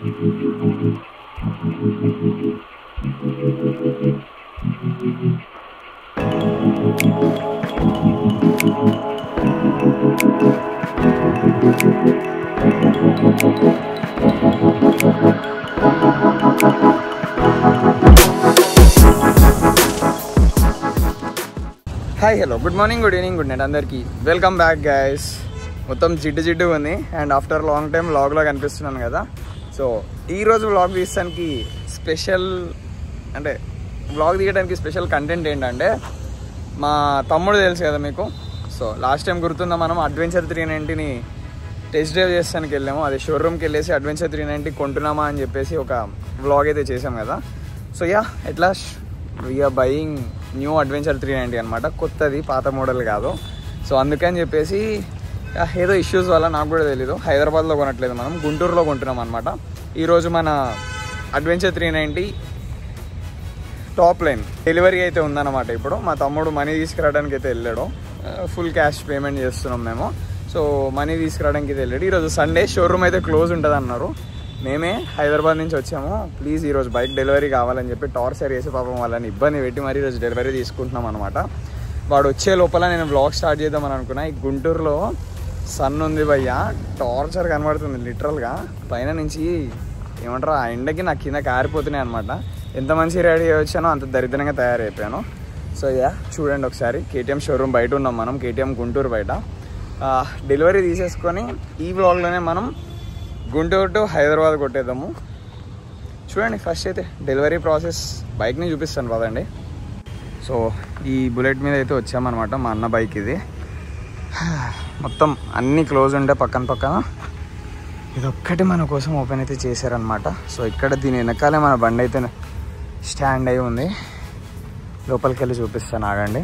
Hi hello good morning good evening good night అందరికీ welcome back guys. మొత్తం జిడ్డు ఉంది అండ్ ఆఫ్టర్ లాంగ్ టైం వ్లాగ్లో కనిపిస్తున్నాను కదా. సో ఈరోజు వ్లాగ్ తీయడానికి స్పెషల్ అంటే వ్లాగ్ తీయడానికి స్పెషల్ కంటెంట్ ఏంటంటే మా తమ్ముడు తెలుసు కదా మీకు. సో లాస్ట్ టైం గుర్తుందా, మనం అడ్వెంచర్ 390ని టెస్ట్ డ్రైవ్ చేస్తానికి వెళ్ళాము. అది షోరూమ్కి వెళ్ళేసి అడ్వెంచర్ 390 కొంటున్నామా అని చెప్పేసి ఒక వ్లాగ్ అయితే చేసాం కదా. సో ఎట్లా వీఆర్ బయింగ్ న్యూ అడ్వెంచర్ 390 అనమాట, కొత్తది, పాత మోడల్ కాదు. సో అందుకని చెప్పేసి ఏదో ఇష్యూస్ వల్ల నాకు కూడా తెలీదు హైదరాబాద్లో కొనట్లేదు, మనం గుంటూరులో కొంటున్నాం అనమాట. ఈరోజు మన అడ్వెంచర్ 390 టాప్ లైన్ డెలివరీ అయితే ఉందన్నమాట. ఇప్పుడు మా తమ్ముడు మనీ తీసుకురావడానికి అయితే వెళ్ళాడు, ఫుల్ క్యాష్ పేమెంట్ చేస్తున్నాం మేము. సో మనీ తీసుకురావడానికి అయితే వెళ్ళాడు. ఈరోజు సండే, షోరూమ్ అయితే క్లోజ్ ఉంటుంది అన్నారు. మేమే హైదరాబాద్ నుంచి వచ్చాము, ప్లీజ్ ఈరోజు బైక్ డెలివరీ కావాలని చెప్పి టార్చర్ చేసి పాపం వాళ్ళని ఇబ్బంది పెట్టి మరి ఈరోజు డెలివరీ తీసుకుంటున్నాం అనమాట. వాడు వచ్చే లోపల నేను వ్లాగ్ స్టార్ట్ చేద్దామని అనుకున్నా. ఈ గుంటూరులో సన్ ఉంది భయ్య, టార్చర్ కనబడుతుంది లిటరల్గా. పైన నుంచి ఏమంటారు, ఆ ఎండకి నాకు కింద కారిపోతున్నాయి అనమాట. ఎంత మంచి రెడీ వచ్చానో అంత దరిద్రంగా తయారైపోయాను. సో చూడండి ఒకసారి, కేటీఎం షోరూమ్ బయట ఉన్నాం మనం, కేటీఎం గుంటూరు బయట. డెలివరీ తీసేసుకొని ఈ వ్లాగ్లోనే మనం గుంటూరు టు హైదరాబాద్ కొట్టేద్దాము. చూడండి ఫస్ట్ అయితే డెలివరీ ప్రాసెస్ బైక్ని చూపిస్తాను పదండి. సో ఈ బుల్లెట్ మీద అయితే వచ్చామన్నమాట, మా అన్న బైక్ ఇది. మొత్తం అన్నీ క్లోజ్ ఉంటే పక్కన ఇది ఒక్కటి మన కోసం ఓపెన్ అయితే చేశారనమాట. సో ఇక్కడ దీని వెనకాలే మన బండి అయితే స్టాండ్ అయి ఉంది. లోపలికి వెళ్ళి చూపిస్తాను, ఆగండి.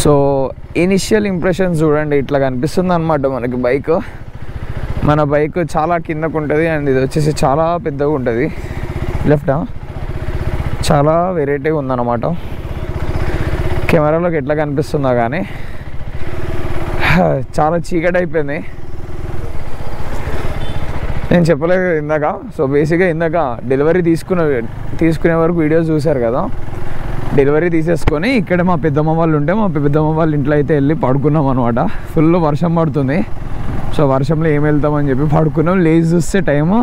సో ఇనిషియల్ ఇంప్రెషన్స్ చూడండి, ఇట్లా కనిపిస్తుంది అనమాట మనకి బైక్. మన బైక్ చాలా కిందకు ఉంటుంది అండ్ ఇది వచ్చేసి చాలా పెద్దగా ఉంటుంది. లెఫ్ట్ చాలా వెరైటీగా ఉందన్నమాట. కెమెరాలోకి ఎట్లా కనిపిస్తుందో కానీ చాలా చీకటి అయిపోయింది, నేను చెప్పలేదు ఇందాక. సో బేసిక్గా ఇందాక డెలివరీ తీసుకునే వరకు వీడియోస్ చూశారు కదా. డెలివరీ తీసేసుకొని ఇక్కడ మా పెద్దమ్మ వాళ్ళు ఉంటే మా పెద్దమ్మ వాళ్ళ ఇంట్లో అయితే వెళ్ళి పడుకున్నాం అనమాట. ఫుల్ వర్షం పడుతుంది. సో వర్షంలో ఏం వెళ్తామని చెప్పి పడుకున్నాం. లేచి చూస్తే టైము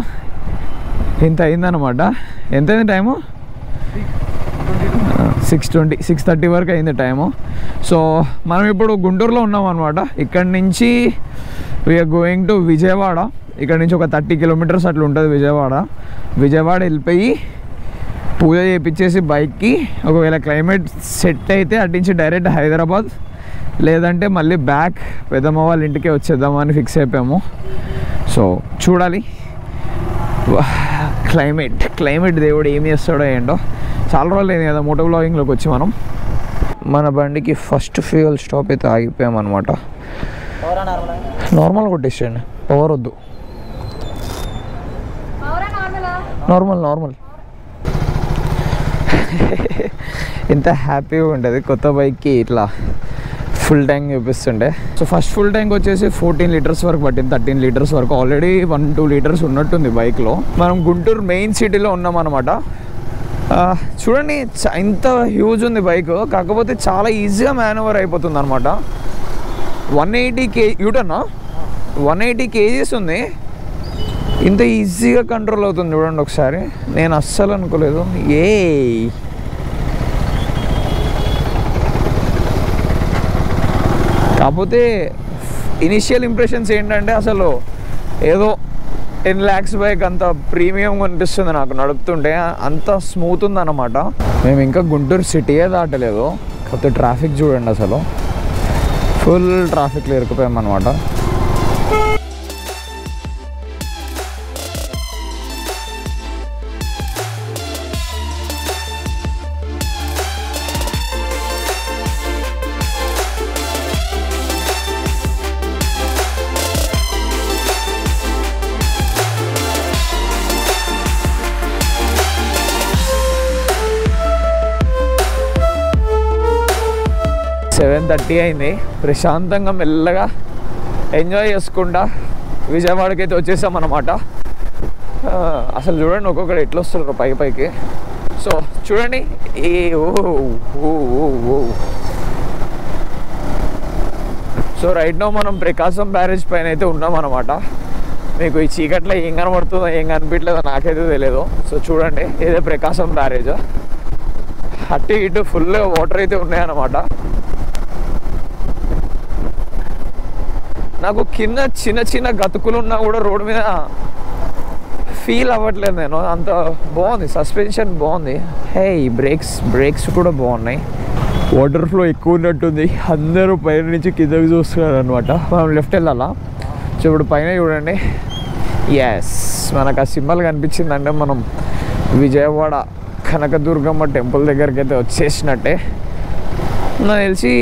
ఇంత అయిందనమాట. ఎంత అయింది టైము? 6:30 వరకు అయింది టైము. సో మనం ఇప్పుడు గుంటూరులో ఉన్నాం అనమాట. ఇక్కడ నుంచి వీఆర్ గోయింగ్ టు విజయవాడ. ఇక్కడ నుంచి ఒక 30 కిలోమీటర్స్ అట్లా ఉంటుంది విజయవాడ వెళ్ళిపోయి పూజ చేయించేసి బైక్కి, ఒకవేళ క్లైమేట్ సెట్ అయితే అటు నుంచి డైరెక్ట్ హైదరాబాద్, లేదంటే మళ్ళీ బ్యాక్ పెద్దమ్మ వాళ్ళ ఇంటికే వచ్చేద్దామని ఫిక్స్ అయిపోయాము. సో చూడాలి క్లైమేట్ దేవుడు ఏం చేస్తాడో ఏంటో. చాలా రోజులు అయింది కదా మోటో బ్లాగింగ్లోకి వచ్చి మనం. మన బండికి ఫస్ట్ ఫ్యూయల్ స్టాప్ అయితే ఆగిపోయాం అనమాట. నార్మల్ కొట్టేసేయండి, పవర్ వద్దు, నార్మల్. ఎంత హ్యాపీగా ఉంటుంది కొత్త బైక్కి ఇట్లా ఫుల్ ట్యాంక్ చూపిస్తుంటే. సో ఫస్ట్ ఫుల్ ట్యాంక్ వచ్చేసి 14 లీటర్స్ వరకు పట్టింది, 13 లీటర్స్ వరకు. ఆల్రెడీ 1-2 లీటర్స్ ఉన్నట్టుంది బైక్లో. మనం గుంటూరు మెయిన్ సిటీలో ఉన్నాం అనమాట. చూడండి ఇంత హ్యూజ్ ఉంది బైక్, కాకపోతే చాలా ఈజీగా మ్యానోవర్ అయిపోతుంది అనమాట. 180 యూటర్నా 180 kgs ఉంది, ఇంత ఈజీగా కంట్రోల్ అవుతుంది చూడండి ఒకసారి. నేను అస్సలు అనుకోలేదు. కాకపోతే ఇనిషియల్ ఇంప్రెషన్స్ ఏంటంటే అసలు ఏదో 10 lakhs బైక్ అంత ప్రీమియం అనిపిస్తుంది నాకు నడుపుతుంటే, అంత స్మూత్ ఉందన్నమాట. మేము ఇంకా గుంటూరు సిటీయే దాటలేదు, కొత్త ట్రాఫిక్ చూడండి, అసలు ఫుల్ ట్రాఫిక్లో ఇరుక్కుపోయామన్నమాట. సెవెన్ 7:30 అయింది. ప్రశాంతంగా మెల్లగా ఎంజాయ్ చేసుకుంటా విజయవాడకి అయితే వచ్చేసాం అన్నమాట. అసలు చూడండి ఒక్కొక్కరు ఎట్లా వస్తున్నారు పైకి. సో చూడండి, సో రైట్ నో మనం ప్రకాశం బ్యారేజ్ పైన అయితే ఉన్నాం అన్నమాట. మీకు ఈ చీకట్లో ఏం కనబడుతుందో ఏం కనిపించలేదో నాకైతే తెలియదు. సో చూడండి, ఇదే ప్రకాశం బ్యారేజ్. అటు ఇటు ఫుల్ వాటర్ అయితే ఉన్నాయన్నమాట. నాకు కింద చిన్న చిన్న గతుకులు ఉన్నా కూడా రోడ్డు మీద ఫీల్ అవ్వట్లేదు నేను, అంత బాగుంది. సస్పెన్షన్ బాగుంది. హే బ్రేక్స్ కూడా బాగున్నాయి. వాటర్ ఫ్లో ఎక్కువ ఉన్నట్టుంది, అందరూ పైన నుంచి కిందకి చూస్తున్నారు అనమాట. మనం లెఫ్ట్ వెళ్ళాలా. సో ఇప్పుడు పైన చూడండి, ఎస్ మనకు ఆ సింబల్ కనిపించిందంటే మనం విజయవాడ కనకదుర్గమ్మ టెంపుల్ దగ్గరికి అయితే వచ్చేసినట్టే. నాకు తెలిసి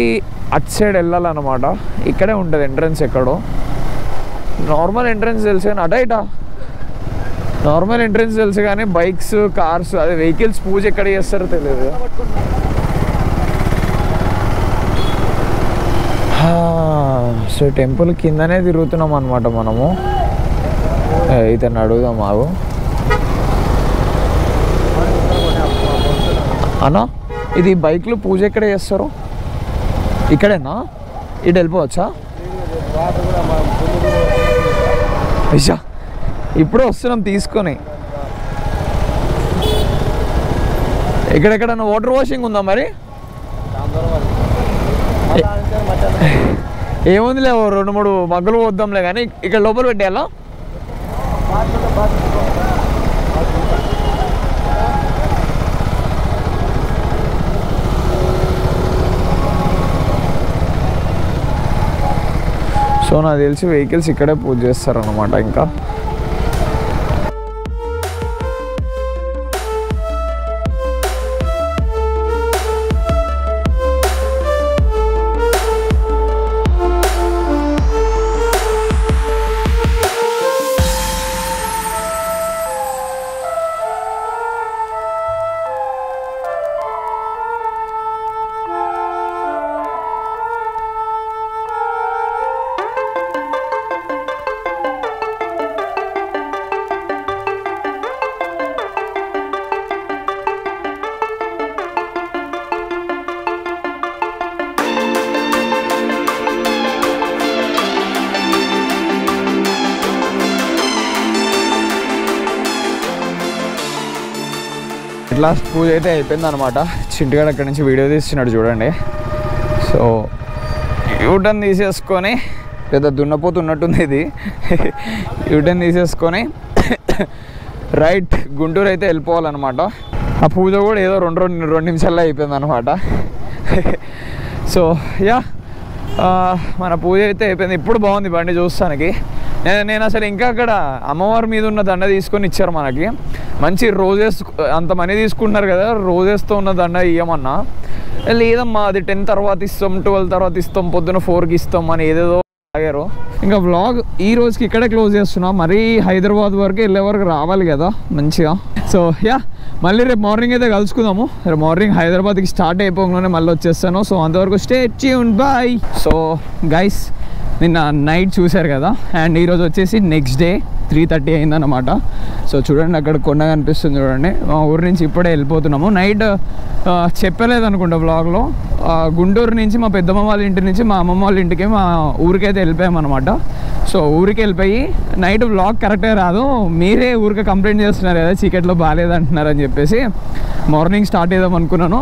అటు సైడ్ వెళ్ళాలన్నమాట. ఇక్కడే ఉంటుంది ఎంట్రన్స్. ఎక్కడో నార్మల్ ఎంట్రన్స్ తెలుసు కానీ అటైటా నార్మల్ ఎంట్రన్స్ తెలుసు కానీ బైక్స్ కార్స్ అదే వెహికల్స్ పూజ ఎక్కడ చేస్తారో తెలియదు. సో టెంపుల్ కిందనే తిరుగుతున్నాం అనమాట మనము. ఇతను అడుగుదాం మాకు. అన్నా, ఇది బైక్లు పూజ ఎక్కడ చేస్తారు? ఇక్కడేనా? ఇటు వెళ్ళిపోవచ్చా? అయ్యా ఇప్పుడే వస్తున్నాం తీసుకొని. ఎక్కడెక్కడన్నా వాటర్ వాషింగ్ ఉందా మరి? ఏముందిలే, 2-3 మగ్గులు పోద్దాంలే కానీ ఇక్కడ లోపల పెట్టేయాలా? సో నాకు తెలిసి వెహికల్స్ ఇక్కడే పూజ చేస్తారన్నమాట. ఇంకా లాస్ట్ పూజ అయితే అయిపోయింది అనమాట. చింటిగాడు అక్కడి నుంచి వీడియో తీస్తున్నాడు చూడండి. సో యూటర్న్ తీసేసుకొని, పెద్ద దున్నపోతు ఉన్నట్టుంది ఇది. యూటర్న్ తీసేసుకొని రైట్ గుంటూరు అయితే వెళ్ళిపోవాలన్నమాట. ఆ పూజ కూడా ఏదో 2 నిమిషాల్లో అయిపోయింది అనమాట. సో యా మన పూజ అయితే అయిపోయింది. ఇప్పుడు బాగుంది బండి చూస్తానికి. నేను అసలు ఇంకా అక్కడ అమ్మవారి మీద ఉన్న దండ తీసుకొని ఇచ్చారు మనకి. మంచి రోజెస్ అంత మనీ తీసుకుంటున్నారు కదా, రోజెస్తో ఉన్న దండ ఇవ్వమన్నా. లేదమ్మా అది 10 తర్వాత ఇస్తాం, 12 తర్వాత ఇస్తాం, పొద్దున 4కి ఇస్తాం అని ఏదేదో ఆగారు. ఇంకా వ్లాగ్ ఈ రోజుకి ఇక్కడే క్లోజ్ చేస్తున్నా. మరీ హైదరాబాద్ వరకు వెళ్ళే వరకు రావాలి కదా మంచిగా. సో యా మళ్ళీ రేపు మార్నింగ్ అయితే కలుసుకుందాము. రేపు మార్నింగ్ హైదరాబాద్కి స్టార్ట్ అయిపోగానే మళ్ళీ వచ్చేస్తాను. సో అంతవరకు stay tuned, bye. So guys నిన్న నైట్ చూశారు కదా, అండ్ ఈరోజు వచ్చేసి నెక్స్ట్ డే 3:30 అయిందన్నమాట. సో చూడండి అక్కడ కొండ కనిపిస్తుంది చూడండి. మా ఊరి నుంచి ఇప్పుడే వెళ్ళిపోతున్నాము. నైట్ చెప్పలేదు అనుకుంటా బ్లాగ్లో, గుంటూరు నుంచి మా పెద్దమ్మ వాళ్ళ ఇంటి నుంచి మా అమ్మమ్మ వాళ్ళ ఇంటికి మా ఊరికైతే వెళ్ళిపోయామన్నమాట. సో ఊరికి వెళ్ళిపోయి నైట్ బ్లాగ్ కరెక్ట్గా రాదు, మీరే ఊరికే కంప్లైంట్ చేస్తున్నారు కదా చీకట్లో బాగాలేదు అంటున్నారని చెప్పేసి మార్నింగ్ స్టార్ట్ చేద్దాం అనుకున్నాను.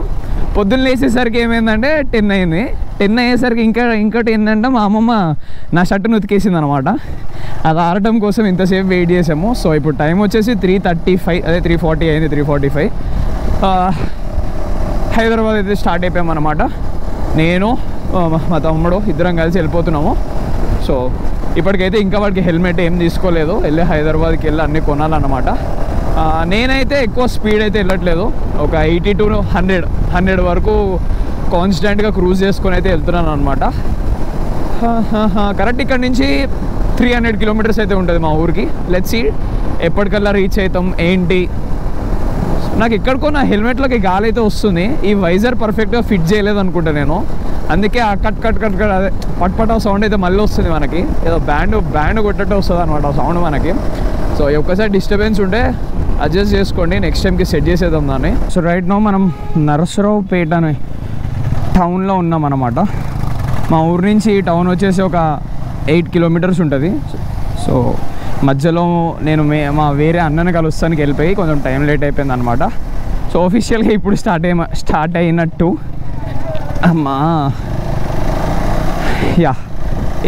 పొద్దున్న లేచేసరికి ఏమైందంటే 10 అయింది. 10 అయ్యేసరికి ఇంకోటి ఏంటంటే మా అమ్మమ్మ నా షర్టును ఉతికేసింది అనమాట. అది ఆరటం కోసం ఇంతసేపు వెయిట్ చేసాము. సో ఇప్పుడు టైం వచ్చేసి 3:35, అదే 3:40 అయింది, 3:45. హైదరాబాద్ అయితే స్టార్ట్ అయిపోయామన్నమాట. నేను మా తమ్ముడు ఇద్దరం కలిసి వెళ్ళిపోతున్నాము. సో ఇప్పటికైతే ఇంకా వాడికి హెల్మెట్ ఏం తీసుకోలేదు, వెళ్ళి హైదరాబాద్కి వెళ్ళి అన్నీ కొనాలన్నమాట. నేనైతే ఎక్కువ స్పీడ్ అయితే వెళ్ళట్లేదు, ఒక 80 to 100 వరకు కాన్స్టెంట్గా క్రూజ్ చేసుకొని అయితే వెళ్తున్నాను అనమాట. కరెక్ట్ ఇక్కడ నుంచి 300 kilometers అయితే ఉంటుంది మా ఊరికి. లెట్స్ సీ ఎప్పటికల్లా రీచ్ అవుతాం ఏంటి. నాకు ఎక్కడికో నా హెల్మెట్లోకి గాలి అయితే వస్తుంది. ఈ వైజర్ పర్ఫెక్ట్గా ఫిట్ చేయలేదు అనుకుంటా నేను, అందుకే ఆ కట్ అదే పట్ సౌండ్ అయితే మళ్ళీ వస్తుంది మనకి. ఏదో బ్యాండ్ కొట్టట్టు వస్తుంది అనమాట ఆ సౌండ్ మనకి. సో ఒక్కసారి డిస్టర్బెన్స్ ఉంటే అడ్జస్ట్ చేసుకోండి, నెక్స్ట్ టైంకి సెట్ చేసేద్దాం దాన్ని. సో రైట్ నో మనం నరసరావుపేట అనే టౌన్లో ఉన్నాం అన్నమాట. మా ఊరు నుంచి ఈ టౌన్ వచ్చేసి ఒక 8 kilometers ఉంటుంది. సో మధ్యలో నేను మా వేరే అన్నని కలుస్తానికి వెళ్ళిపోయి కొంచెం టైం లేట్ అయిపోయింది అనమాట. సో ఆఫీషియల్గా ఇప్పుడు స్టార్ట్ అయినట్టు. అమ్మా యా,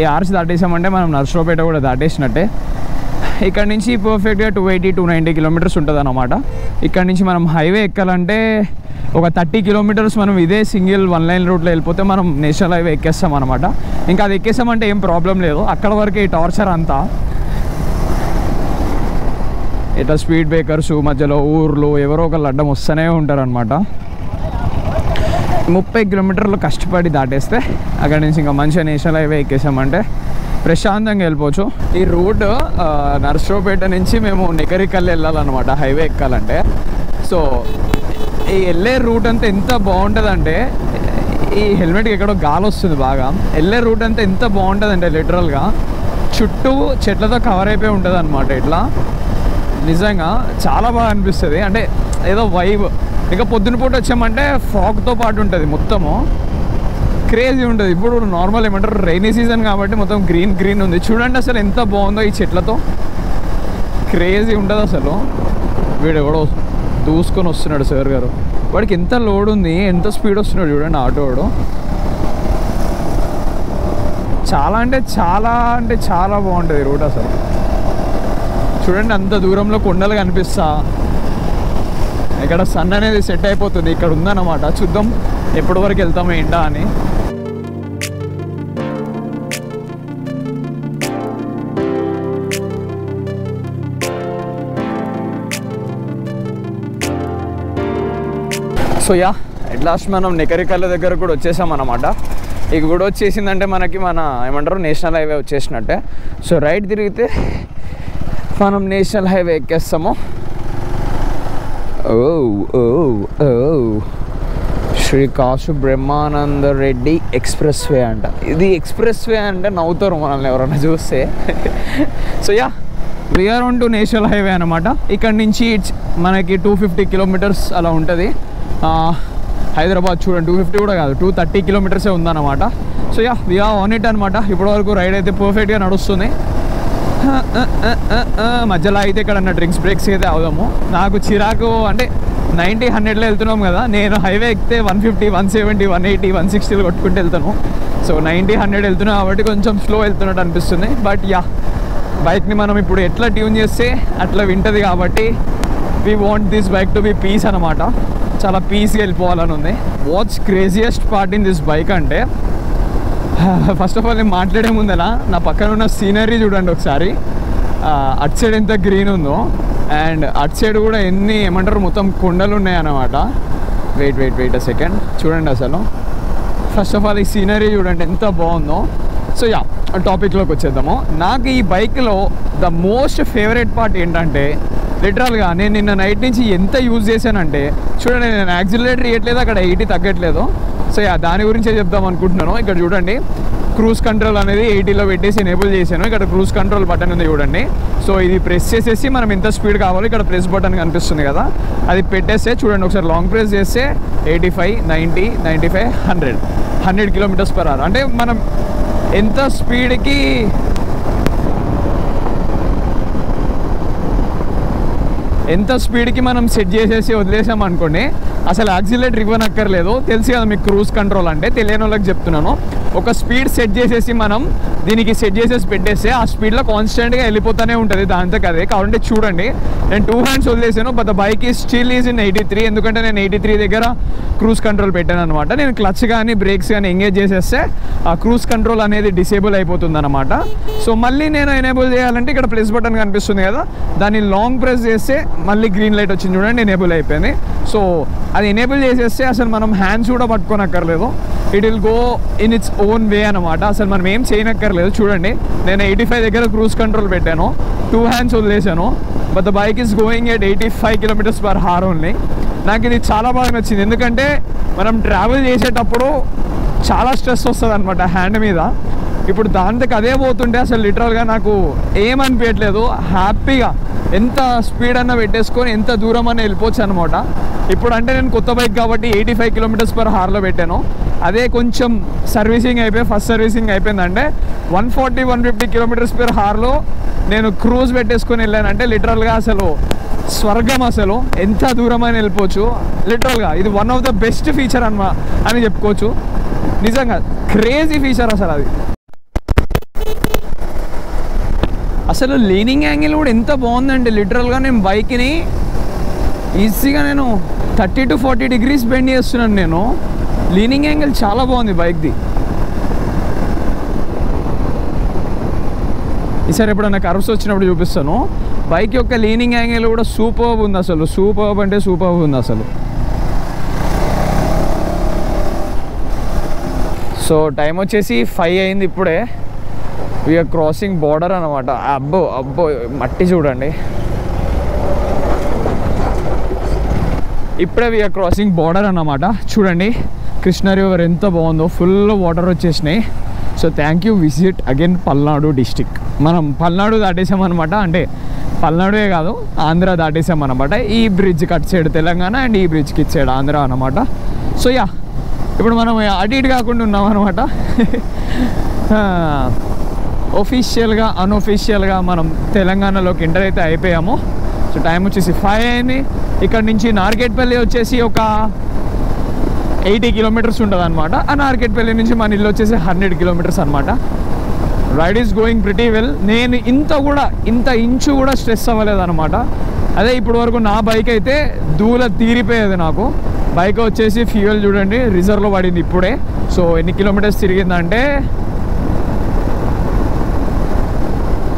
ఈ ఆర్చ్ దాటేసామంటే మనం నర్సరావుపేట కూడా దాటేసినట్టే. ఇక్కడ నుంచి పర్ఫెక్ట్గా 280-290 kilometers ఉంటుంది అన్నమాట. ఇక్కడ నుంచి మనం హైవే ఎక్కాలంటే ఒక 30 kilometers మనం ఇదే సింగిల్ 1 lane రూట్లో వెళ్ళిపోతే మనం నేషనల్ హైవే ఎక్కేస్తాం అనమాట. ఇంకా అది ఎక్కేసామంటే ఏం ప్రాబ్లం లేదు, అక్కడ వరకు ఈ టార్చర్ అంతా. ఇట్లా స్పీడ్ బ్రేకర్స్ మధ్యలో ఊర్లు ఎవరో ఒకళ్ళు అడ్డం వస్తూనే ఉంటారు అనమాట. 30 kilometers కష్టపడి దాటేస్తే అక్కడ నుంచి ఇంకా మంచిగా నేషనల్ హైవే ఎక్కేసామంటే ప్రశాంతంగా వెళ్ళిపోవచ్చు. ఈ రూట్ నర్సరావుపేట నుంచి మేము నెకరికల్లి వెళ్ళాలన్నమాట హైవే ఎక్కాలంటే. సో ఈ వెళ్ళే రూట్ అంతా ఎంత బాగుంటుందంటే, ఈ హెల్మెట్కి ఎక్కడో గాలి వస్తుంది బాగా. వెళ్ళే రూట్ అంతా ఎంత బాగుంటుందంటే లిటరల్గా చుట్టూ చెట్లతో కవర్ అయిపోయి ఉంటుంది అనమాట. ఇట్లా నిజంగా చాలా బాగా అనిపిస్తుంది, అంటే ఏదో వైబ్. ఇంకా పొద్దున పూట వచ్చామంటే ఫాగ్తో పాటు ఉంటుంది, మొత్తము క్రేజీ ఉంటుంది. ఇప్పుడు నార్మల్ ఏమంటారు రైనీ సీజన్ కాబట్టి మొత్తం గ్రీన్ ఉంది. చూడండి అసలు ఎంత బాగుందో ఈ చెట్లతో, క్రేజీ ఉంటుంది అసలు. వీడు ఎవడో దూసుకొని వస్తున్నాడు సార్ గారు, వాడికి ఎంత లోడ్ ఉంది, ఎంత స్పీడ్ వస్తున్నాడు చూడండి ఆటో వాడు. చాలా బాగుంటుంది రూట్ అసలు. చూడండి అంత దూరంలో కొండలు కనిపిస్తా, ఇక్కడ సన్ అనేది సెట్ అయిపోతుంది, ఇక్కడ ఉందన్నమాట. చూద్దాం ఎప్పటి వరకు వెళ్తామో ఏంటా అని. సో యా, అట్ లాస్ట్ మనం నెకరికల్ల దగ్గర కూడా వచ్చేసాం అన్నమాట. ఇక కూడా వచ్చేసిందంటే మనకి మన ఏమంటారు నేషనల్ హైవే వచ్చేసినట్టే. సో రైట్ తిరిగితే మనం నేషనల్ హైవే ఎక్కేస్తాము. శ్రీ కాశీ బ్రహ్మానంద రెడ్డి ఎక్స్ప్రెస్ వే అంట. ఇది ఎక్స్ప్రెస్ వే అంటే నవ్వుతారు మనల్ని ఎవరైనా చూస్తే. So yeah, we are on to national highway అనమాట. ఇక్కడ నుంచి మనకి 250 kilometers అలా ఉంటుంది. హైదరాబాద్ చూడండి 250 కూడా కాదు, 230 kilometers ఉందన్నమాట. So yeah, we are on it అనమాట. ఇప్పటివరకు రైడ్ అయితే పర్ఫెక్ట్గా నడుస్తుంది. మధ్యలో అయితే ఇక్కడ డ్రింక్స్ బ్రేక్స్ అయితే అవుదాము. నాకు చిరాకు అంటే 90-100లో వెళ్తున్నాం కదా, నేను హైవే ఎక్కితే 150, 170, 180, 160 కొట్టుకుంటూ వెళ్తాను. సో 90-100 వెళ్తున్నా కాబట్టి కొంచెం స్లో వెళ్తున్నట్టు అనిపిస్తుంది. బట్ యా, బైక్ని మనం ఇప్పుడు ఎట్లా ట్యూన్ చేస్తే అట్లా వింటుంది కాబట్టి we want this bike to be peace అనమాట. చాలా పీస్గా వెళ్ళిపోవాలని ఉంది. What's craziest part in this bike అంటే, ఫస్ట్ ఆఫ్ ఆల్ నేను మాట్లాడే ముందలా నా పక్కన ఉన్న సీనరీ చూడండి ఒకసారి. అటు సైడ్ ఎంత గ్రీన్ ఉందో, అండ్ అటు సైడ్ కూడా ఎన్ని ఏమంటారు మొత్తం కొండలు ఉన్నాయన్నమాట. వెయిట్ అ సెకండ్, చూడండి అసలు. ఫస్ట్ ఆఫ్ ఆల్ ఈ సీనరీ చూడండి ఎంత బాగుందో. సో యా, టాపిక్లోకి వచ్చేద్దాము. నాకు ఈ బైక్లో ద మోస్ట్ ఫేవరెట్ పార్ట్ ఏంటంటే, లిటరల్గా నేను నిన్న నైట్ నుంచి ఎంత యూజ్ చేశానంటే, చూడండి నేను యాక్సిలరేటర్ ఇవ్వట్లేదు, అక్కడ 80 తగ్గట్లేదు. సో యా, దాని గురించే చెప్దాం అనుకుంటున్నాను. ఇక్కడ చూడండి క్రూజ్ కంట్రోల్ అనేది 80లో పెట్టేసి ఎనేబుల్ చేశాను. ఇక్కడ క్రూజ్ కంట్రోల్ బటన్ ఉంది చూడండి. సో ఇది ప్రెస్ చేసేసి మనం ఎంత స్పీడ్ కావాలో ఇక్కడ ప్రెస్ బటన్ కనిపిస్తుంది కదా, అది పెట్టేస్తే చూడండి ఒకసారి లాంగ్ ప్రెస్ చేస్తే 85, 90, 95, 100 km/h. అంటే మనం ఎంత స్పీడ్కి మనం సెట్ చేసేసి వదిలేసాం అనుకోండి, అసలు యాక్సిలేటర్ ఇవ్వనక్కర్లేదు. తెలుసు కదా మీకు క్రూజ్ కంట్రోల్ అంటే, తెలియని వాళ్ళకి చెప్తున్నాను. ఒక స్పీడ్ సెట్ చేసేసి మనం దీనికి సెట్ చేసేసి పెట్టేస్తే ఆ స్పీడ్లో కాన్స్టెంట్గా వెళ్ళిపోతూనే ఉంటుంది దాంతో అదే. కాబట్టి చూడండి, నేను 2 hands వదిలేసాను, బట్ ద బైక్ ఈ స్టిల్ ఈజ్ ఇన్ 83. ఎందుకంటే నేను 83 దగ్గర క్రూజ్ కంట్రోల్ పెట్టాను అనమాట. నేను క్లచ్ కానీ బ్రేక్స్ కానీ ఎంగేజ్ చేసేస్తే ఆ క్రూజ్ కంట్రోల్ అనేది డిసేబుల్ అయిపోతుంది అనమాట. సో మళ్ళీ నేను ఎనేబుల్ చేయాలంటే ఇక్కడ ప్లస్ బటన్ కనిపిస్తుంది కదా, దాన్ని లాంగ్ ప్రెస్ చేస్తే మళ్ళీ గ్రీన్ లైట్ వచ్చింది చూడండి, ఎనేబుల్ అయిపోయింది. సో అది ఎనేబుల్ చేసేస్తే అసలు మనం హ్యాండ్స్ కూడా పట్టుకోనక్కర్లేదు, it will go in its own way అనమాట. అసలు మనం ఏం చేయనక్కర్లేదు. చూడండి, నేను 85 దగ్గర క్రూజ్ కంట్రోల్ పెట్టాను, 2 hands వదిలేసాను, but the bike is going at 85 km/h only. నాకు ఇది చాలా బాగా నచ్చింది, ఎందుకంటే మనం ట్రావెల్ చేసేటప్పుడు చాలా స్ట్రెస్ వస్తుంది అనమాట హ్యాండ్ మీద. ఇప్పుడు దాంతో అదే పోతుంటే అసలు లిటరల్గా నాకు ఏమనిపించట్లేదు, హ్యాపీగా ఎంత స్పీడ్ అన్న పెట్టేసుకొని ఎంత దూరం అన్న వెళ్ళిపోవచ్చు అనమాట. ఇప్పుడు అంటే నేను కొత్త బైక్ కాబట్టి 85 km/h పెట్టాను. అదే కొంచెం సర్వీసింగ్ అయిపోయి ఫస్ట్ సర్వీసింగ్ అయిపోయిందంటే 140-150 km/h నేను క్రూజ్ పెట్టేసుకొని వెళ్ళానంటే లిటరల్గా అసలు స్వర్గం. అసలు ఎంత దూరం అని వెళ్ళిపోవచ్చు లిటరల్గా. ఇది one of the best feature అని చెప్పుకోవచ్చు. నిజంగా క్రేజీ ఫీచర్ అసలు అది. అసలు లీనింగ్ యాంగిల్ కూడా ఎంత బాగుందండి. లిటరల్గా నేను బైక్ని ఈజీగా నేను 30 to 40 degrees బెండ్ చేస్తున్నాను నేను. లీనింగ్ యాంగిల్ చాలా బాగుంది బైక్ది. ఈసారి ఎప్పుడన్నా కర్వ్స్ వచ్చినప్పుడు చూపిస్తాను. బైక్ యొక్క లీనింగ్ యాంగిల్ కూడా సూపర్బ్ ఉంది అసలు, సూపర్బ్ అంటే సూపర్బ్ ఉంది అసలు. సో టైం వచ్చేసి 5 అయింది ఇప్పుడే. వీఆర్ క్రాసింగ్ బార్డర్ అనమాట. అబ్బో అబ్బో మట్టి చూడండి, ఇప్పుడే వీఆర్ క్రాసింగ్ బార్డర్ అన్నమాట. చూడండి కృష్ణా రివర్ ఎంత బాగుందో, ఫుల్ వాటర్ వచ్చేసినాయి. So thank you, visit again Palnadu district. మనం పల్నాడు దాటేసామన్నమాట, అంటే పల్నాడే కాదు ఆంధ్ర దాటేసామన్నమాట. ఈ bridge cut side Telangana and ఈ బ్రిడ్జ్కి ఇటు సైడ్ ఆంధ్ర అన్నమాట. సో యా, ఇప్పుడు మనం అటు ఇటు కాకుండా ఉన్నాం అనమాట. ఒఫీషియల్గా అన్ఒఫీషియల్గా మనం తెలంగాణలోకి ఎంటర్ అయితే అయిపోయాము. సో టైం వచ్చేసి 5 అయింది. ఇక్కడ నుంచి నార్కెట్పల్లి వచ్చేసి ఒక 80 kilometers ఉంటుంది అనమాట. ఆ నార్కెట్పల్లి నుంచి మన ఇల్లు వచ్చేసి 100 kilometers అనమాట. Ride is going pretty well. నేను ఇంత ఇంచు కూడా స్ట్రెస్ అవ్వలేదు అనమాట. అదే ఇప్పటి వరకు నా బైక్ అయితే దూల తీరిపోయేది నాకు. బైక్ వచ్చేసి ఫ్యూయల్ చూడండి రిజర్వ్లో పడింది ఇప్పుడే. సో ఎన్ని కిలోమీటర్స్ తిరిగిందంటే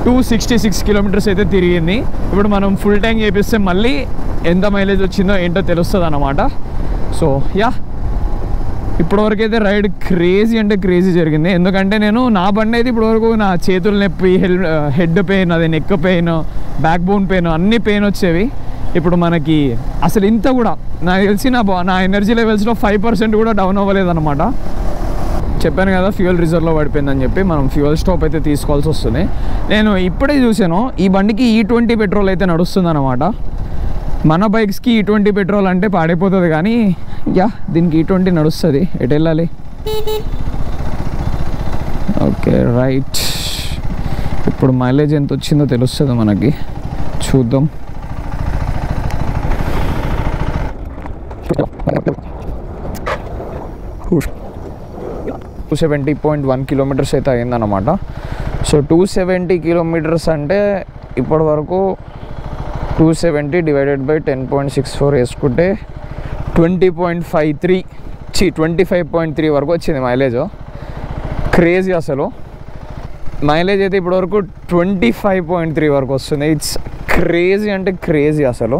266 kilometers అయితే తిరిగింది. ఇప్పుడు మనం ఫుల్ ట్యాంక్ చేపిస్తే మళ్ళీ ఎంత మైలేజ్ వచ్చిందో ఏంటో తెలుస్తుంది అన్నమాట. సో యా, ఇప్పటివరకు అయితే రైడ్ క్రేజీ అంటే క్రేజీ జరిగింది. ఎందుకంటే నేను నా బండి అయితే ఇప్పటివరకు నా చేతులు నొప్పి, హెడ్ పెయిన్, అదే neck pain, back bone pain, అన్ని పెయిన్ వచ్చేవి. ఇప్పుడు మనకి అసలు ఇంత కూడా నాకు తెలిసి నా ఎనర్జీ లెవెల్స్లో 5% కూడా డౌన్ అవ్వలేదు అనమాట. చెప్పాను కదా ఫ్యూయల్ రిజర్వ్లో పడిపోయిందని చెప్పి మనం ఫ్యూయల్ స్టాప్ అయితే తీసుకోవాల్సి వస్తుంది. నేను ఇప్పుడే చూసాను ఈ బండికి E20 పెట్రోల్ అయితే నడుస్తుంది అనమాట. మన బైక్స్కి E20 పెట్రోల్ అంటే పాడైపోతుంది, కానీ యా దీనికి E20 నడుస్తుంది. ఎటు వెళ్ళాలి? Okay right. ఇప్పుడు మైలేజ్ ఎంత వచ్చిందో తెలుస్తుంది మనకి, చూద్దాం. 270.1 kilometers అయితే అయిందన్నమాట. సో 270 kilometers అంటే ఇప్పటి వరకు 270 డివైడెడ్ బై 10.64 వేసుకుంటే 25.3 వరకు వచ్చింది మైలేజ్. క్రేజీ అసలు. మైలేజ్ అయితే ఇప్పటివరకు 25.3 వరకు వస్తుంది. ఇట్స్ క్రేజీ అంటే క్రేజీ అసలు.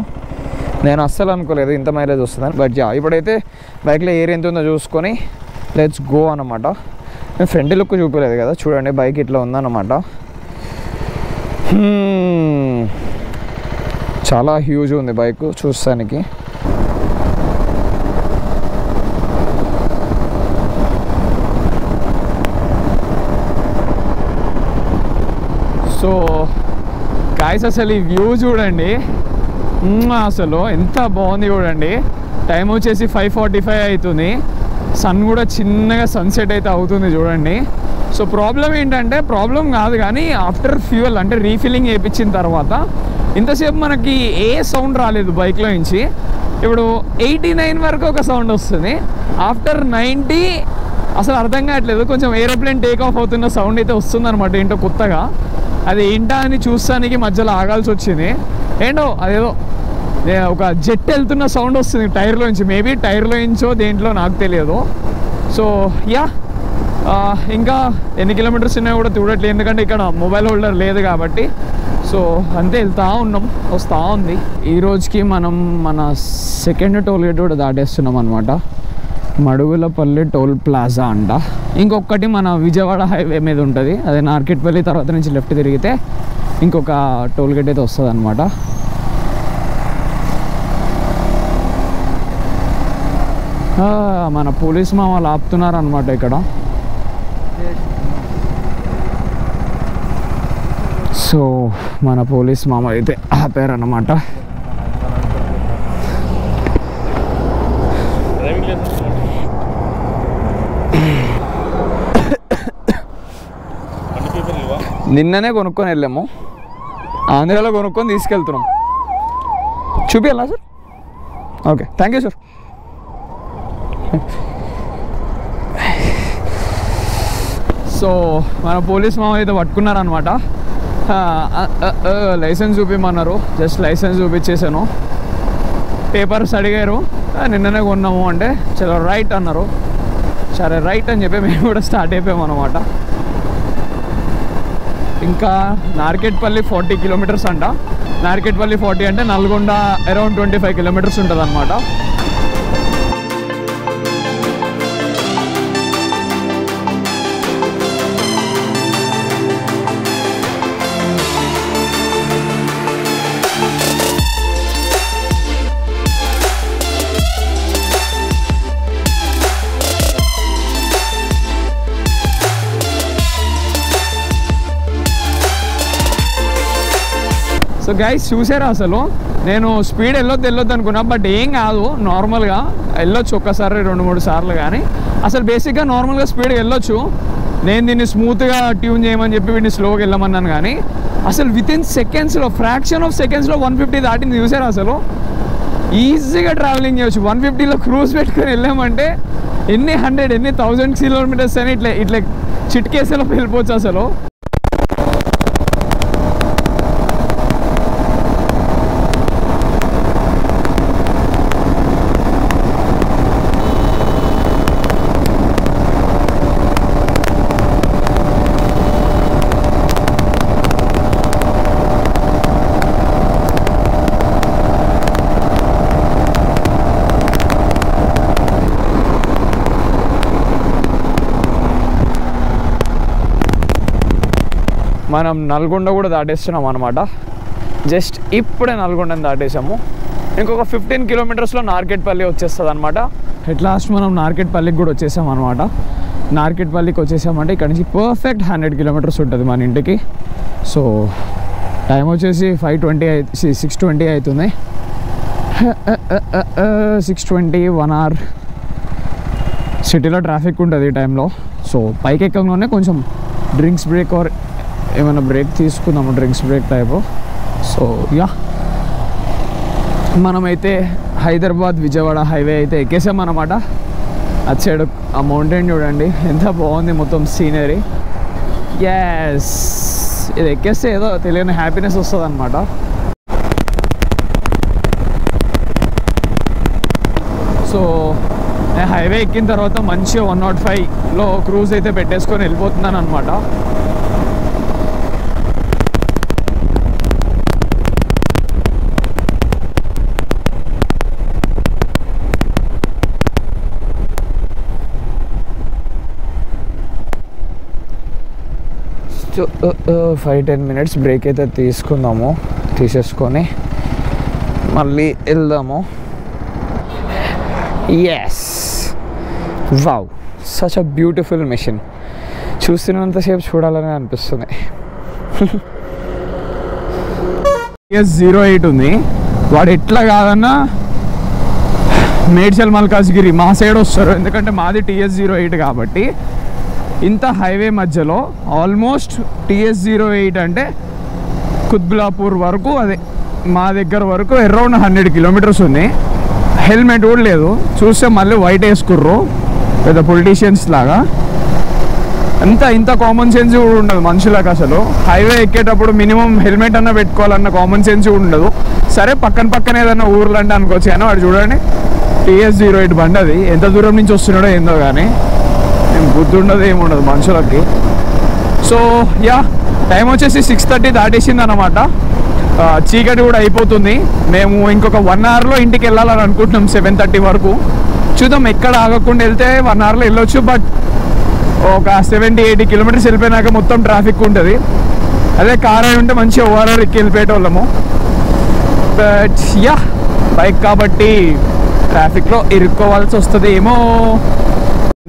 నేను అస్సలు అనుకోలేదు ఇంత మైలేజ్ వస్తుందని. బట్ యా, ఇప్పుడైతే బైక్లో ఎయిర్ ఎంత ఉందో చూసుకొని లెట్స్ గో అన్నమాట. నేను ఫ్రంట్ లుక్ చూపలేదు కదా, చూడండి బైక్ ఇట్లా ఉందన్నమాట. చాలా హ్యూజ్ ఉంది బైక్ చూస్తానికి. సో గాయ్స్ అసలు ఈ వ్యూ చూడండి, అసలు ఎంత బాగుంది చూడండి. టైం వచ్చేసి 5:45 అవుతుంది. సన్ కూడా చిన్నగా సన్సెట్ అయితే అవుతుంది చూడండి. సో ప్రాబ్లం ఏంటంటే, ప్రాబ్లం కాదు కానీ ఆఫ్టర్ ఫ్యూయల్ అంటే రీఫిల్లింగ్ చేయించిన తర్వాత ఇంతసేపు మనకి ఏ సౌండ్ రాలేదు బైక్లో నుంచి. ఇప్పుడు 89 వరకు ఒక సౌండ్ వస్తుంది. ఆఫ్టర్ 90 అసలు అర్థం కావట్లేదు. కొంచెం ఏరోప్లేన్ టేక్ ఆఫ్ అవుతున్న సౌండ్ అయితే వస్తుంది అనమాట. ఏంటో కొత్తగా అది ఏంటా అని చూస్తానికి మధ్యలో ఆగాల్సి వచ్చింది. ఏంటో అదేదో ఒక జెట్ వెళ్తున్న సౌండ్ వస్తుంది టైర్లో నుంచి. మేబీ టైర్లో నుంచో దేంట్లో నాకు తెలియదు. సో యా, ఇంకా ఎన్ని కిలోమీటర్స్ ఉన్నాయో కూడా చూడట్లేదు, ఎందుకంటే ఇక్కడ మొబైల్ హోల్డర్ లేదు కాబట్టి. సో అంతే, వెళ్తూ ఉన్నాం, వస్తూ ఉంది. ఈ రోజుకి మనం మన సెకండ్ టోల్ గేట్ కూడా దాటేస్తున్నాం అనమాట. మడుగులపల్లి టోల్ ప్లాజా అంట. ఇంకొకటి మన విజయవాడ హైవే మీద ఉంటుంది, అదే నార్కెట్పల్లి తర్వాత నుంచి లెఫ్ట్ తిరిగితే ఇంకొక టోల్ గేట్ అయితే వస్తుంది అనమాట. మన పోలీస్ మామూలు ఆపుతున్నారు అనమాట ఇక్కడ. సో మన పోలీస్ మామ అయితే ఆపారన్నమాట. నిన్ననే కొనుక్కొని వెళ్ళాము, ఆంధ్రాలో కొనుక్కొని తీసుకెళ్తున్నాం. చూపించాలా sir? Okay, thank you sir. So మన పోలీస్ మామ అయితే పట్టుకున్నారనమాట. లైసెన్స్ చూపించమన్నారు, జస్ట్ లైసెన్స్ చూపించేసాను. పేపర్స్ అడిగారు, నిన్ననే కొన్నాము అంటే చలో రైట్ అన్నారు. సరే రైట్ అని చెప్పి మేము కూడా స్టార్ట్ అయిపోయాము అనమాట. ఇంకా నార్కెట్పల్లి 40 కిలోమీటర్స్ అంట. నార్కెట్పల్లి 40 అంటే నల్గొండ అరౌండ్ 25 కిలోమీటర్స్ ఉంటుంది అనమాట. సో గైస్ చూసారా, అసలు నేను స్పీడ్ వెళ్ళొద్దు అనుకున్నా, బట్ ఏం కాదు, నార్మల్గా వెళ్ళొచ్చు ఒక్కసారి 2-3 సార్లు. కానీ అసలు బేసిక్గా నార్మల్గా స్పీడ్గా వెళ్ళొచ్చు. నేను దీన్ని స్మూత్గా ట్యూన్ చేయమని చెప్పి వీడిని స్లోగా వెళ్ళమన్నాను, కానీ అసలు వితిన్ సెకండ్స్లో, ఫ్రాక్షన్ ఆఫ్ సెకండ్స్లో 150 దాటింది. చూసారా, అసలు ఈజీగా ట్రావెలింగ్ చేయవచ్చు. 150లో క్రూజ్ పెట్టుకొని వెళ్ళామంటే ఎన్ని 1000 కిలోమీటర్స్ అని ఇట్లా చిట్కేసేలో వెళ్ళిపోవచ్చు అసలు. మనం నల్గొండ కూడా దాటేస్తున్నాం అనమాట. జస్ట్ ఇప్పుడే నల్గొండని దాటేసాము. ఇంకొక 15 కిలోమీటర్స్లో నార్కెట్పల్లి వచ్చేస్తుంది అనమాట. ఎట్ లాస్ట్ మనం నార్కెట్పల్లికి కూడా వచ్చేసాం అనమాట. నార్కెట్పల్లికి వచ్చేసామంటే ఇక్కడ నుంచి పర్ఫెక్ట్ 100 కిలోమీటర్స్ ఉంటుంది మన ఇంటికి. సో టైం వచ్చేసి 6:20 అవుతుంది. 6:20, 1 hour. సిటీలో ట్రాఫిక్ ఉంటుంది ఈ టైంలో. సో పైకి ఎక్కగానే కొంచెం డ్రింక్స్ బ్రేక్ ఆర్ ఏమైనా బ్రేక్ తీసుకుందాము, drinks break type. So yeah, మనమైతే హైదరాబాద్ విజయవాడ హైవే అయితే ఎక్కేసాం అన్నమాట. అటు సైడ్ ఆ మౌంటైన్ చూడండి ఎంత బాగుంది, మొత్తం సీనరీ. ఎస్, ఇది ఎక్కేస్తే ఏదో తెలియని హ్యాపీనెస్ వస్తుంది అనమాట. సో నేను హైవే ఎక్కిన తర్వాత మంచిగా 105లో క్రూజ్ అయితే పెట్టేసుకొని వెళ్ళిపోతున్నాను అనమాట. సో 5-10 మినిట్స్ బ్రేక్ అయితే తీసుకుందాము, తీసేసుకొని మళ్ళీ వెళ్దాము. Yes, wow, such a beautiful machine. చూస్తున్నంతసేపు చూడాలని అనిపిస్తుంది. TS-08 ఉంది. వాడు ఎట్లా కాదన్నా మేడ్చల్ మల్కాజ్గిరి మా సైడ్ వస్తారు, ఎందుకంటే మాది TS-08 కాబట్టి. ఇంత హైవే మధ్యలో ఆల్మోస్ట్ TS-08 అంటే కుత్బులాపూర్ వరకు, అదే మా దగ్గర వరకు అరౌండ్ 100 కిలోమీటర్స్ ఉంది. హెల్మెట్ కూడా లేదు. చూస్తే మళ్ళీ వైట్ వేసుకుర్రు పెద్ద పొలిటీషియన్స్ లాగా. ఇంత కామన్ సెన్స్ కూడా ఉండదు మనుషులకు. అసలు హైవే ఎక్కేటప్పుడు మినిమం హెల్మెట్ అన్న పెట్టుకోవాలన్న కామన్ సెన్స్ కూడా ఉండదు. సరే పక్కన ఏదన్నా ఊర్లు అంటే అనుకోవచ్చు, కానీ వాడు చూడండి TS08 బండి, అది ఎంత దూరం నుంచి వస్తున్నాడో ఏందో కానీ ఏం గుర్తుండదు, ఏముండదు మనుషులకి. సో యా, టైం వచ్చేసి 6:30 దాటేసింది అన్నమాట. చీకటి కూడా అయిపోతుంది. మేము ఇంకొక 1 అవర్లో ఇంటికి వెళ్ళాలని అనుకుంటున్నాం 7:30 వరకు. చూద్దాం, ఎక్కడ ఆగకుండా వెళ్తే 1 అవర్లో వెళ్ళొచ్చు. బట్ ఒక 70-80 కిలోమీటర్స్ వెళ్ళిపోయినాక మొత్తం ట్రాఫిక్ ఉంటుంది. అదే కార్ అయి ఉంటే మంచిగా ఓవరాల్ ఎక్కి వెళ్ళిపోయేటోళ్ళము. బట్ యా, బైక్ కాబట్టి ట్రాఫిక్లో ఇరుక్కోవాల్సి వస్తుంది ఏమో.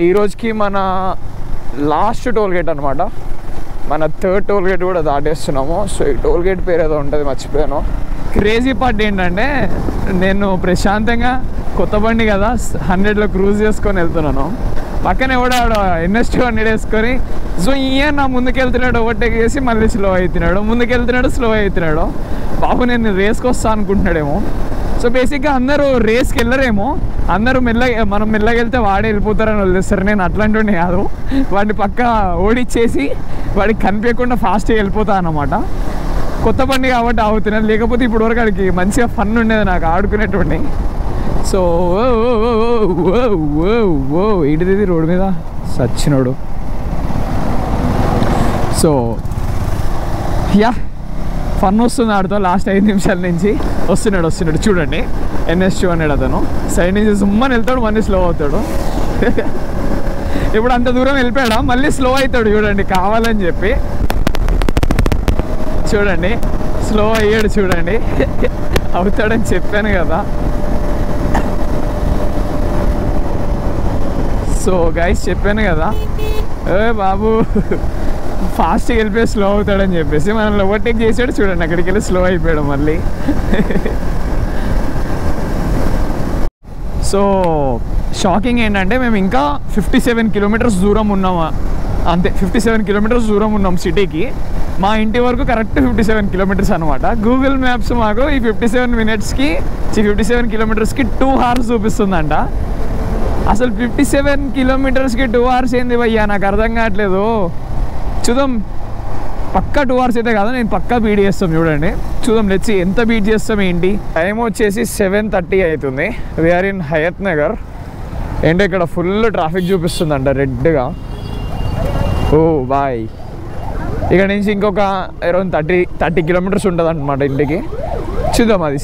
ఈరోజుకి మన లాస్ట్ టోల్ గేట్ అనమాట. మన 3rd టోల్ గేట్ కూడా దాటేస్తున్నాము. సో ఈ టోల్ గేట్ పేరు ఏదో ఉంటుంది, మర్చిపోయాను. క్రేజీ పార్ట్ ఏంటంటే, నేను ప్రశాంతంగా కొత్త బండి కదా 100లో క్రూజ్ చేసుకొని వెళ్తున్నాను. పక్కన ఎవడో NS200 వేసుకొని సో నా ముందుకు వెళ్తున్నాడు, ఓవర్టేక్ చేసి మళ్ళీ స్లో అవుతున్నాడు, స్లో అవుతున్నాడు. బాబు నేను రేస్కి వస్తా అనుకుంటున్నాడేమో. సో బేసిక్గా అందరూ రేస్కి వెళ్ళరేమో, అందరూ మనం మెల్లగా వెళ్తే వాడే వెళ్ళిపోతారని వదిలేస్తారు. నేను అట్లాంటి కాదు, వాడిని పక్క ఓడిచ్చేసి వాడికి కనిపించకుండా ఫాస్ట్గా వెళ్ళిపోతా అన్నమాట. కొత్త బండి కాబట్టి ఆగుతున్నాను, లేకపోతే ఇప్పుడు వరకు వాడికి మంచిగా ఫన్ ఉండేది నాకు ఆడుకునేటువంటి. సో ఇటుది రోడ్డు మీద సచ్చినోడు. సో యా, ఫన్ వస్తుంది ఆడుతో. లాస్ట్ 5 నిమిషాల నుంచి వస్తున్నాడు చూడండి. NS200 అతను సైడ్ నుంచి సుమ్మని వెళ్తాడు, మళ్ళీ స్లో అవుతాడు. ఇప్పుడు అంత దూరం వెళ్ళిపోయాడా, మళ్ళీ స్లో అవుతాడు చూడండి, కావాలని చెప్పి. చూడండి స్లో అయ్యాడు చూడండి. అవుతాడని చెప్పాను కదా. సో గైస్ చెప్పాను కదా, బాబు ఫాస్ట్గా వెళ్ళిపోయి స్లో అవుతాడని చెప్పేసి మనల్ని ఓవర్టేక్ చేసాడు చూడండి. అక్కడికి వెళ్ళి స్లో అయిపోయాడు మళ్ళీ. సో షాకింగ్ ఏంటంటే, మేము ఇంకా 57 కిలోమీటర్స్ దూరం ఉన్నామా, అంతే 57 కిలోమీటర్స్ దూరం ఉన్నాం సిటీకి. మా ఇంటి వరకు కరెక్ట్ 57 కిలోమీటర్స్ అనమాట. గూగుల్ మ్యాప్స్ మాకు ఈ 57 కిలోమీటర్స్కి 2 hours చూపిస్తుందంట. అసలు 57 కిలోమీటర్స్కి 2 hours ఏంది భయ్యా, నాకు అర్థం కావట్లేదు. చూద్దాం, పక్కా 2 hours అయితే కాదు, నేను పక్కా బీట్ చేస్తాం చూడండి. చూద్దాం లెట్స్ ఎంత బీట్ చేస్తాం ఏంటి. టైం వచ్చేసి 7:30 అవుతుంది. We are in Hayath Nagar. ఏంటో ఇక్కడ ఫుల్ ట్రాఫిక్ చూపిస్తుందంట రెడ్గా. ఓ బాయ్, ఇక్కడ నుంచి ఇంకొక అరౌండ్ 30 కిలోమీటర్స్ ఉంటుంది అనమాట ఇంటికి. చూద్దాం, అది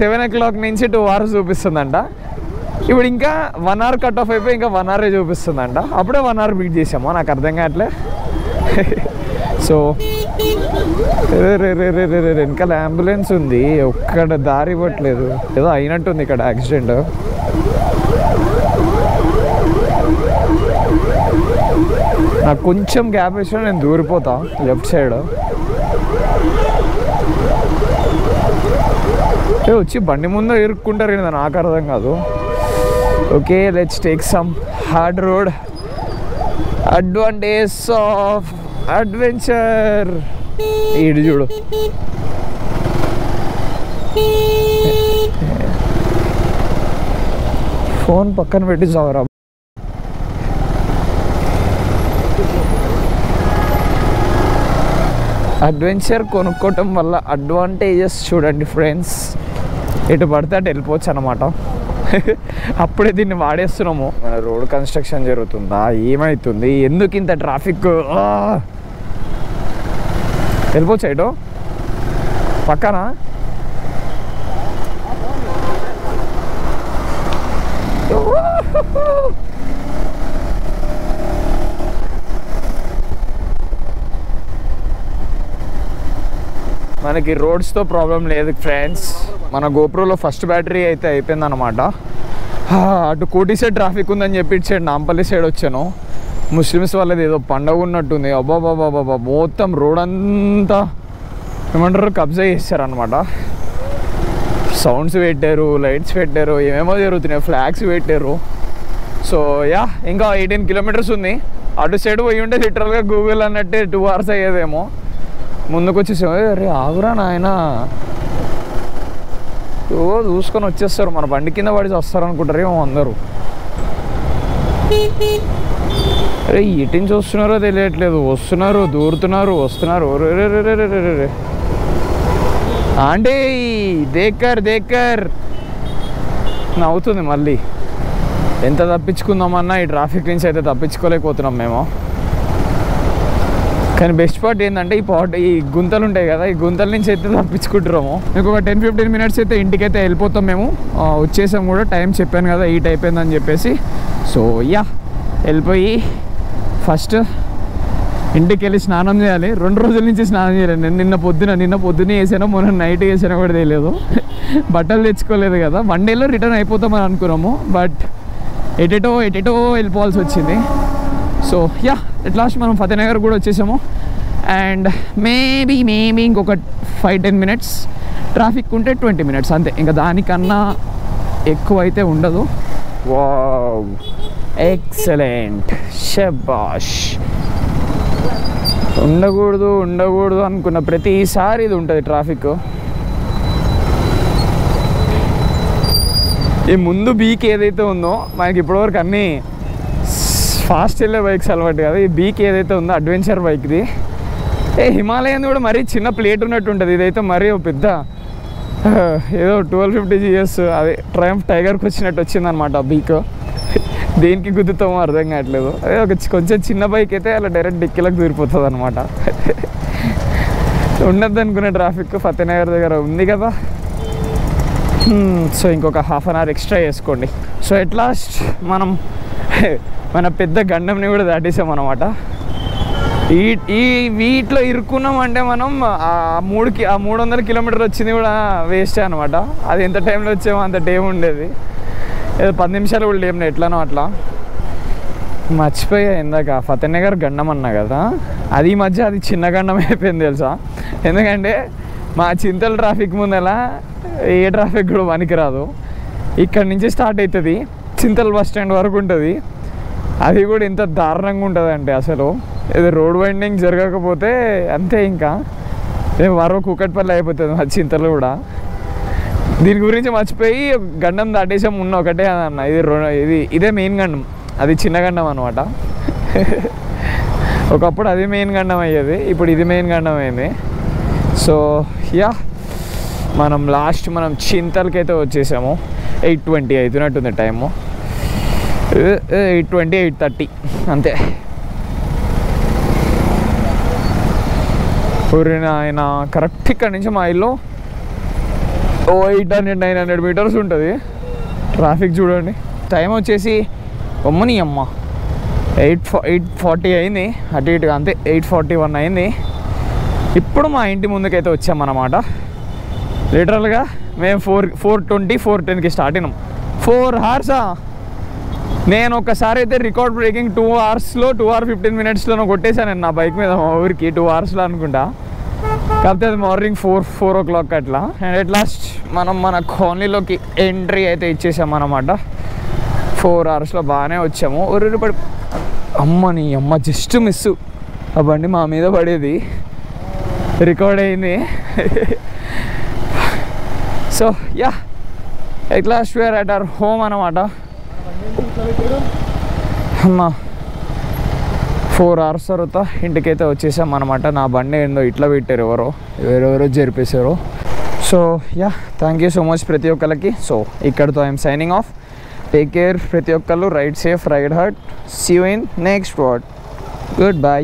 7 o'clock నుంచి 2 hours చూపిస్తుందంట. ఇప్పుడు ఇంకా 1 hour కట్ ఆఫ్ అయిపోయి ఇంకా 1 hour చూపిస్తుందంట. అప్పుడే 1 hour బీట్ చేసామా, నాకు అర్థం కావట్లే. సో వెనకాల అంబులెన్స్ ఉంది, ఒక్కడ దారి ఇవ్వట్లేదు, ఏదో అయినట్టుంది ఇక్కడ యాక్సిడెంట్. నాకు కొంచెం గ్యాప్ ఇచ్చినా నేను దూరిపోతా లెఫ్ట్ సైడ్. వచ్చి బండి ముందు ఇరుక్కుంటారు కదా, నాకు అర్థం కాదు. Okay, let's take some hard road. Advantage of adventure. ఈడు చూడు, ఫోన్ పక్కన పెట్టి చావరా. అడ్వెంచర్ కొనుక్కోవటం వల్ల అడ్వాంటేజెస్ చూడండి ఫ్రెండ్స్. ఎటు పడితే అటు వెళ్ళిపోవచ్చు అనమాట. అప్పుడే దీన్ని వాడేస్తున్నాము. మన రోడ్ కన్స్ట్రక్షన్ జరుగుతుందా, ఏమవుతుంది, ఎందుకు ఇంత ట్రాఫిక్? వెళ్ళిపోవచ్చు ఇటు పక్కన. మనకి రోడ్స్తో ప్రాబ్లం లేదు ఫ్రెండ్స్. మన గోప్రోలో ఫస్ట్ బ్యాటరీ అయితే అయిపోయింది అనమాట. అటు కోటి సైడ్ ట్రాఫిక్ ఉందని చెప్పి ఇటు సైడ్ నాంపల్లి సైడ్ వచ్చాను. ముస్లిమ్స్ వాళ్ళది ఏదో పండగ ఉన్నట్టుంది. అబ్బాబాబాబా, మొత్తం రోడ్ అంతా ఏమంటారు కబ్జా చేస్తారనమాట. సౌండ్స్ పెట్టారు, లైట్స్ పెట్టారు, ఏమేమో జరుగుతున్నాయి, ఫ్లాగ్స్ పెట్టారు. సో యా, ఇంకా 18 కిలోమీటర్స్ ఉంది. అటు సైడ్ పోయి ఉంటే లిటరల్గా గూగుల్ అన్నట్టే 2 hours అయ్యేదేమో. ముందుకు వచ్చేసాము. అరే ఆగురా నాయన, చూసుకొని వచ్చేస్తారు, మన బండి కింద పడి వస్తారు అనుకుంటారేమో అందరూ. అరే ఇటు నుంచి వస్తున్నారో తెలియట్లేదు, వస్తున్నారు, దూరుతున్నారు, వస్తున్నారు. అంటే దేక్కర్ నవ్వుతుంది మళ్ళీ. ఎంత తప్పించుకుందామన్నా ఈ ట్రాఫిక్ నుంచి అయితే తప్పించుకోలేకపోతున్నాం మేము. కానీ బెస్ట్ పార్ట్ ఏంటంటే ఈ గుంతలు ఉంటాయి కదా, ఈ గుంతల నుంచి అయితే తప్పించుకుంటున్నాము. ఇంకొక 10-15 మినిట్స్ అయితే ఇంటికైతే వెళ్ళిపోతాం మేము. వచ్చేసాం కూడా, టైం చెప్పాను కదా 8 అయిపోయిందని చెప్పేసి. సో వెళ్ళిపోయి ఫస్ట్ ఇంటికి వెళ్ళి స్నానం చేయాలి. 2 రోజుల నుంచి స్నానం చేయలేదు నేను. నిన్న పొద్దున్న వేసానో మొన్న నైట్ వేసానో కూడా తెలియదు. బట్టలు తెచ్చుకోలేదు కదా, 1 డేలో రిటర్న్ అయిపోతామని అనుకున్నాము. బట్ ఎటెటో వెళ్ళిపోవాల్సి వచ్చింది. సో ఎట్ లాస్ట్ మనం ఫతేనగర్ కూడా వచ్చేసాము. అండ్ మేబీ ఇంకొక 5-10 మినిట్స్, ట్రాఫిక్ ఉంటే 20 మినిట్స్ అంతే, ఇంకా దానికన్నా ఎక్కువ అయితే ఉండదు. వావ్, ఎక్సలెంట్, శబాష్. ఉండకూడదు అనుకున్న ప్రతిసారి ఇది ఉంటుంది ట్రాఫిక్. ఈ ముందు బీక్ ఏదైతే ఉందో, మనకి ఇప్పటివరకు అన్నీ ఫాస్ట్ వెళ్ళే బైక్స్ అలవాటు కదా. ఈ బీక్ ఏదైతే ఉందో అడ్వెంచర్ బైక్ది, హిమాలయన్ కూడా మరీ చిన్న ప్లేట్ ఉన్నట్టు ఉంటుంది. ఇదైతే మరీ పెద్ద ఏదో 1250 GS అదే ట్రయంఫ్ టైగర్కి వచ్చినట్టు వచ్చిందనమాట ఆ బీక్. దేనికి గుద్దుతామో అర్థం కావట్లేదు. అదే కొంచెం చిన్న బైక్ అయితే అలా డైరెక్ట్ డిక్కీలకు దూరిపోతుంది అనమాట. ఉండద్దు అనుకునే ట్రాఫిక్ ఫతేనగర్ దగ్గర ఉంది కదా. సో ఇంకొక హాఫ్ అన్ అవర్ ఎక్స్ట్రా చేసుకోండి. సో ఎట్ లాస్ట్ మనం మన పెద్ద గండంని కూడా దాటేసాం అనమాట. వీటిలో ఇరుక్కున్నామంటే మనం ఆ 300 కిలోమీటర్ వచ్చింది కూడా వేస్టే అనమాట. అది ఎంత టైంలో వచ్చామో అంత టైం ఉండేది. ఏదో 10 నిమిషాలు కూడా లేము, ఎట్లానో అట్లా. మర్చిపోయా ఇందాక ఫతేనగర్ గండం అన్నా కదా, అది ఈ మధ్య అది చిన్న గండం అయిపోయింది తెలుసా. ఎందుకంటే మా చింతల ట్రాఫిక్ ముందలా ఏ ట్రాఫిక్ కూడా పనికిరాదు. ఇక్కడ నుంచి స్టార్ట్ అవుతుంది, చింతల బస్ స్టాండ్ వరకు ఉంటుంది. అది కూడా ఎంత దారుణంగా ఉంటుంది అంటే అసలు ఏదో రోడ్ వైండింగ్ జరగకపోతే అంతే, ఇంకా మరో కుక్కట్పల్లి అయిపోతుంది మా చింతలు కూడా. దీని గురించి మర్చిపోయి గండం దాటేసాం. ఉన్న ఒకటే అన్న, ఇదే మెయిన్ గండం, అది చిన్న గండం అనమాట. ఒకప్పుడు అది మెయిన్ గండం అయ్యేది, ఇప్పుడు ఇది మెయిన్ గండం అయింది. సో మనం చింతలకి అయితే వచ్చేసాము. 8:20 అవుతున్నట్టుంది టైము, 8:20 8:30 అంతే. ఆయన కరెక్ట్ ఇక్కడ నుంచి మా ఇల్లు 800-900 మీటర్స్ ఉంటుంది. ట్రాఫిక్ చూడండి, టైం వచ్చేసి అమ్మని అమ్మ 8:40 అయింది, అటు ఇటుగా అంతే 8:41 అయింది. ఇప్పుడు మా ఇంటి ముందుకైతే వచ్చామన్నమాట. లిటరల్గా మేము 4:10కి స్టార్ట్ అయినాం. 4 అవర్సా? నేను ఒక్కసారి అయితే రికార్డ్ బ్రేకింగ్ 2 అవర్స్లో 2 hours 15 minutesలో కొట్టేశాను నేను నా బైక్ మీద మా ఊరికి. 2 అవర్స్లో అనుకుంటా, కాకపోతే అది మార్నింగ్ 4 o'clock అట్లా. అండ్ ఎట్ లాస్ట్ మనం మన కాలనీలోకి ఎంట్రీ అయితే ఇచ్చేసామన్నమాట. 4 అవర్స్లో బాగానే వచ్చాము. పడి అమ్మని అమ్మ జస్ట్ మిస్, ఆ బండి మా మీద పడేది, రికార్డ్ అయింది. So at last we are at our home అన్నమాట. అమ్మా 4 hours తర్వాత ఇంటికైతే వచ్చేసాం అనమాట. నా బండి ఏందో ఇట్లా పెట్టారు, ఎవరెవరో జరిపేశారు. So thank you so much ప్రతి ఒక్కరికి. సో ఇక్కడితో I'm signing off. Take care ప్రతి ఒక్కళ్ళు. Ride safe, ride hard. See you in next what. Good bye.